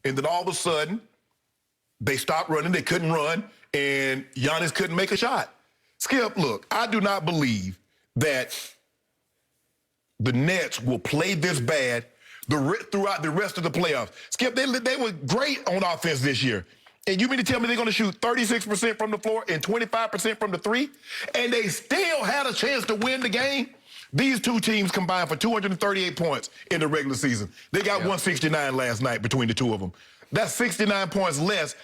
and then all of a sudden, they stopped running, they couldn't run, and Giannis couldn't make a shot. Skip, look, I do not believe that the Nets will play this bad throughout the rest of the playoffs. Skip, they were great on offense this year. And you mean to tell me they're going to shoot 36% from the floor and 25% from the three? And they still had a chance to win the game? These two teams combined for 238 points in the regular season. They got 169 last night between the two of them. That's 69 points less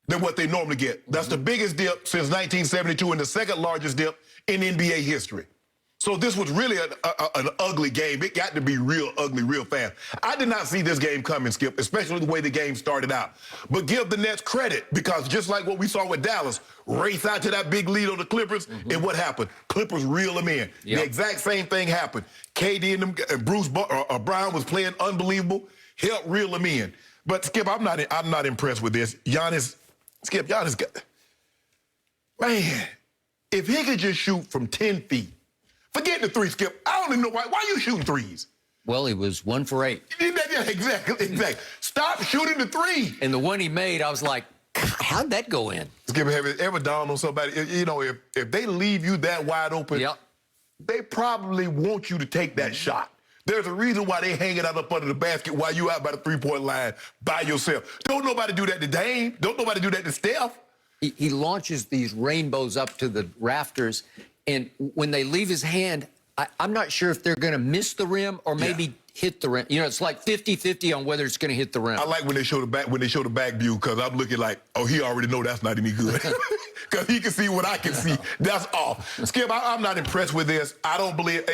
than what they normally get. That's the biggest dip since 1972 and the second largest dip in NBA history. So this was really an ugly game. It got to be real ugly real fast. I did not see this game coming, Skip, especially the way the game started out. But give the Nets credit, because just like what we saw with Dallas, race out to that big lead on the Clippers, and what happened? Clippers reel them in. The exact same thing happened. KD and them, Bruce Brown was playing unbelievable, helped reel them in. But Skip, I'm not impressed with this. Giannis got, man, if he could just shoot from 10 feet, forget the three, Skip. I don't even know why are you shooting threes? Well, he was 1 for 8. Yeah, exactly. Stop shooting the three. And the one he made, I was like, how'd that go in? Skip, have it ever dawned on somebody, you know, if they leave you that wide open, they probably want you to take that shot. There's a reason why they hang it out up under the basket while you out by the three-point line by yourself. Don't nobody do that to Dame. Don't nobody do that to Steph. He launches these rainbows up to the rafters, and when they leave his hand, I'm not sure if they're going to miss the rim or maybe hit the rim. You know, it's like 50-50 on whether it's going to hit the rim. I like when they show the back view, because I'm looking like, oh, he already know that's not any good. Because he can see what I can see. That's off. Skip, I'm not impressed with this. I don't believe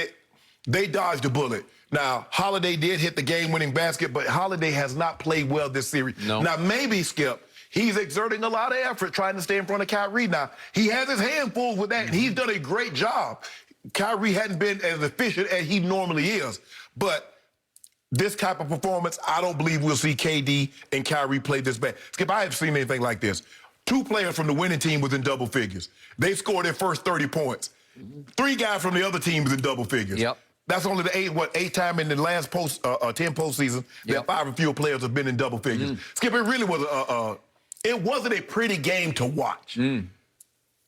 they dodged a bullet. Now, Holiday did hit the game-winning basket, but Holiday has not played well this series. No. Now, maybe, Skip, he's exerting a lot of effort trying to stay in front of Kyrie now. He has his hand full with that, and he's done a great job. Kyrie hadn't been as efficient as he normally is. But this type of performance, I don't believe we'll see KD and Kyrie play this bad. Skip, I haven't seen anything like this. 2 players from the winning team was in double figures. They scored their first 30 points. 3 guys from the other team was in double figures. That's only the eighth time in the last 10 postseason that 5 or fewer players have been in double figures. Skip, it really was it wasn't a pretty game to watch.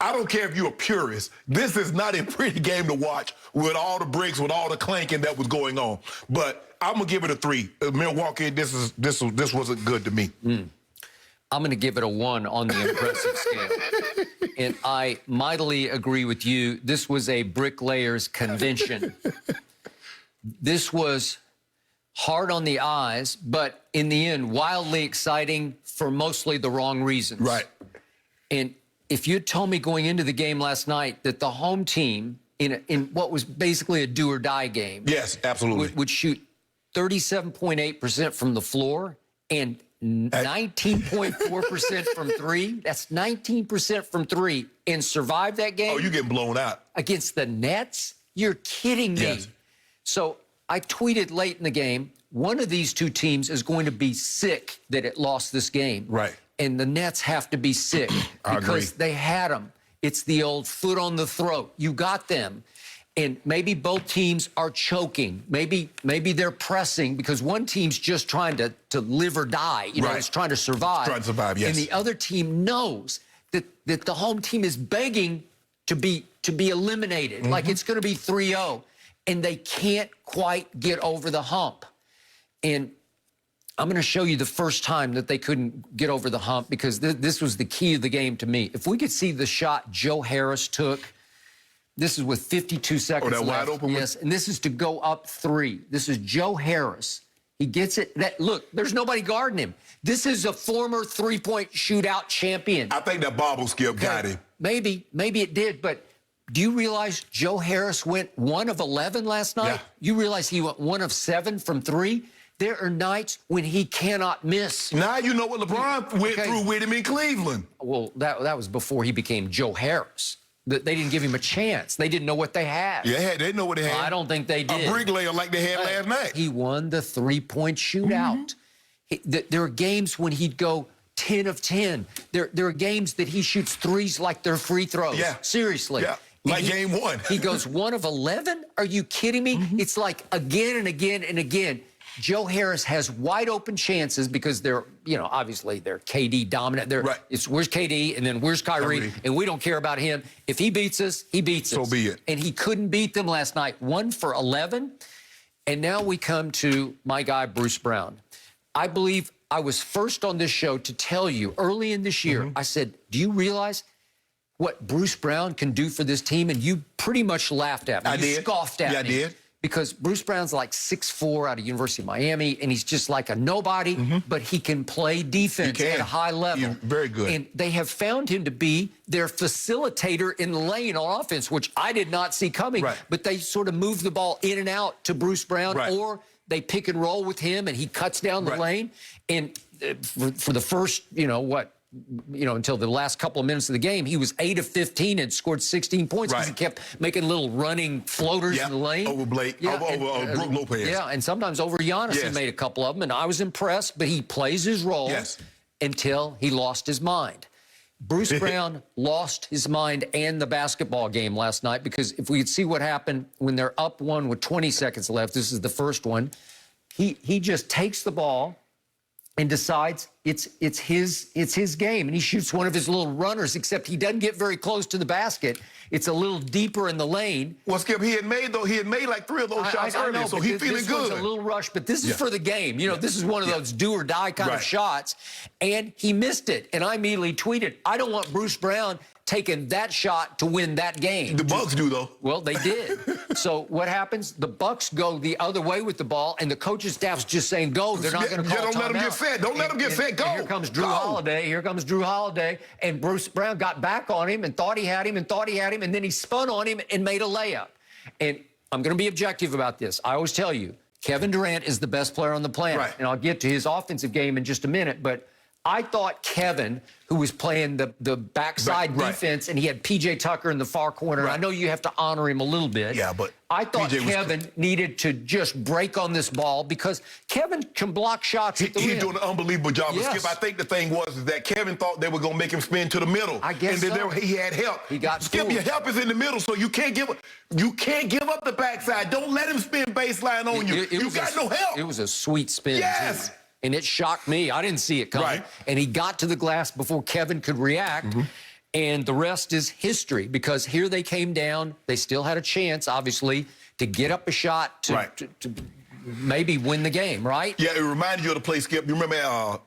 I don't care if you're a purist. This is not a pretty game to watch with all the breaks, with all the clanking that was going on. But I'm gonna give it a 3. Milwaukee, this wasn't good to me. I'm going to give it a 1 on the impressive scale. And I mightily agree with you. This was a bricklayer's convention. This was hard on the eyes, but in the end, wildly exciting for mostly the wrong reasons. Right. And if you told me going into the game last night that the home team, in what was basically a do-or-die game, yes, absolutely, would shoot 37.8% from the floor and 19.4% from 3. That's 19% from 3, and survive that game. Oh, you getting blown out against the Nets? You're kidding me. Yes. So I tweeted late in the game, one of these two teams is going to be sick that it lost this game. Right. And the Nets have to be sick because they had them. It's the old foot on the throat. You got them. And maybe both teams are choking. Maybe they're pressing because one team's just trying to live or die. You know, it's trying to survive. Trying to survive, yes. And the other team knows that the home team is begging to be eliminated. Like it's going to be 3-0. And they can't quite get over the hump. And I'm going to show you the first time that they couldn't get over the hump, because this was the key of the game to me. If we could see the shot Joe Harris took, this is with 52 seconds left. Wide open one? Yes, and this is to go up 3. This is Joe Harris. He gets it. Look, there's nobody guarding him. This is a former three-point shootout champion. I think that bobble, Skip, got him. Maybe it did, but do you realize Joe Harris went 1 of 11 last night? Yeah. You realize he went 1 of 7 from 3? There are nights when he cannot miss. Now you know what LeBron went through with him in Cleveland. Well, that was before he became Joe Harris. They didn't give him a chance. They didn't know what they had. Yeah, they didn't know what they had. I don't think they did. A bricklayer like they had last night. He won the three-point shootout. There are games when he'd go 10 of 10. There are games that he shoots threes like they're free throws. Yeah. Seriously. Yeah. Like game 1. He goes 1 of 11? Are you kidding me? It's like again and again and again. Joe Harris has wide open chances because they're, obviously they're KD dominant. Right. It's where's KD and then where's Kyrie, and we don't care about him. If he beats us, he beats us. So be it. And he couldn't beat them last night. 1 for 11. And now we come to my guy, Bruce Brown. I believe I was first on this show to tell you early in this year, I said, do you realize what Bruce Brown can do for this team? And you pretty much laughed at me. You scoffed at me. Yeah, I did. Because Bruce Brown's like 6'4" out of University of Miami, and he's just like a nobody, but he can play defense at a high level. He's very good. And they have found him to be their facilitator in the lane on offense, which I did not see coming. Right. But they sort of move the ball in and out to Bruce Brown, Right. or they pick and roll with him, and he cuts down the Right. lane. And for the first, until the last couple of minutes of the game, he was 8 of 15 and scored 16 points because he kept making little running floaters in the lane. Over Blake, over Brook Lopez. Yeah, and sometimes over Giannis, he made a couple of them, and I was impressed, but he plays his role until he lost his mind. Bruce Brown lost his mind and the basketball game last night, because if we could see what happened when they're up 1 with 20 seconds left, this is the first one, he just takes the ball and decides it's his game, and he shoots one of his little runners, except he doesn't get very close to the basket. It's a little deeper in the lane. Well, Skip, he had made like 3 of those shots earlier, so he's feeling good. This was a little rush, but this is for the game. This is one of those do or die kind of shots, and he missed it. And I immediately tweeted, I don't want Bruce Brown taking that shot to win that game. The Bucks do, though. Well, they did. So what happens? The Bucks go the other way with the ball, and the coaching staff's just saying, go. They're not going to call Don't let them get set. Don't let them get set. Go. Here comes Drew Holiday. Here comes Drew Holiday. And Bruce Brown got back on him and thought he had him, and then he spun on him and made a layup. And I'm going to be objective about this. I always tell you, Kevin Durant is the best player on the planet. Right. And I'll get to his offensive game in just a minute, but I thought Kevin, who was playing the backside defense, and he had P.J. Tucker in the far corner. I know you have to honor him a little bit. Yeah, but I thought Kevin needed to just break on this ball, because Kevin can block shots at the rim. He's doing an unbelievable job. Yes. Skip, I think the thing was that Kevin thought they were going to make him spin to the middle. I guess and then he had help. He got Skip, fooled. your help is in the middle, so you can't give up the backside. Don't let him spin baseline on you. You got no help. It was a sweet spin. Yes. Too. And it shocked me. I didn't see it coming. Right. And he got to the glass before Kevin could react. And the rest is history, because here they came down. They still had a chance, obviously, to get up a shot to maybe win the game, right? Yeah, it reminded you of the play, Skip. You remember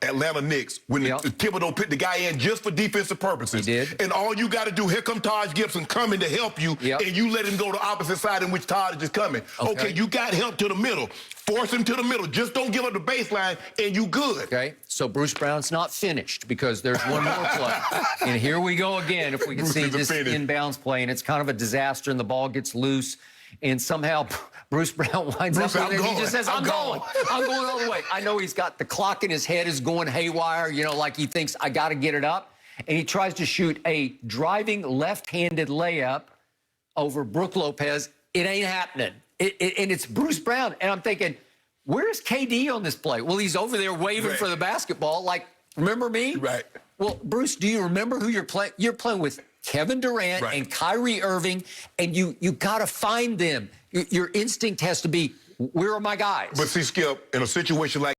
Atlanta Knicks when Thibodeau put the guy in just for defensive purposes. He did. And all you got to do, here come Taj Gibson coming to help you, and you let him go the opposite side in which Taj is coming. Okay, you got help to the middle. Force him to the middle. Just don't give up the baseline, and you good. Okay, so Bruce Brown's not finished, because there's one more play. And here we go again, if we can see this inbounds play, and it's kind of a disaster, and the ball gets loose, and somehow Bruce Brown winds up with it. He just says, I'm going all the way. I know he's got the clock in his head is going haywire, like he thinks, I got to get it up. And he tries to shoot a driving left-handed layup over Brook Lopez. It ain't happening. And it's Bruce Brown. And I'm thinking, where's KD on this play? Well, he's over there waving for the basketball. Like, remember me? Right. Well, Bruce, do you remember who you're playing? You're playing with Kevin Durant and Kyrie Irving, and you got to find them. Your instinct has to be, where are my guys? But see, Skip, in a situation like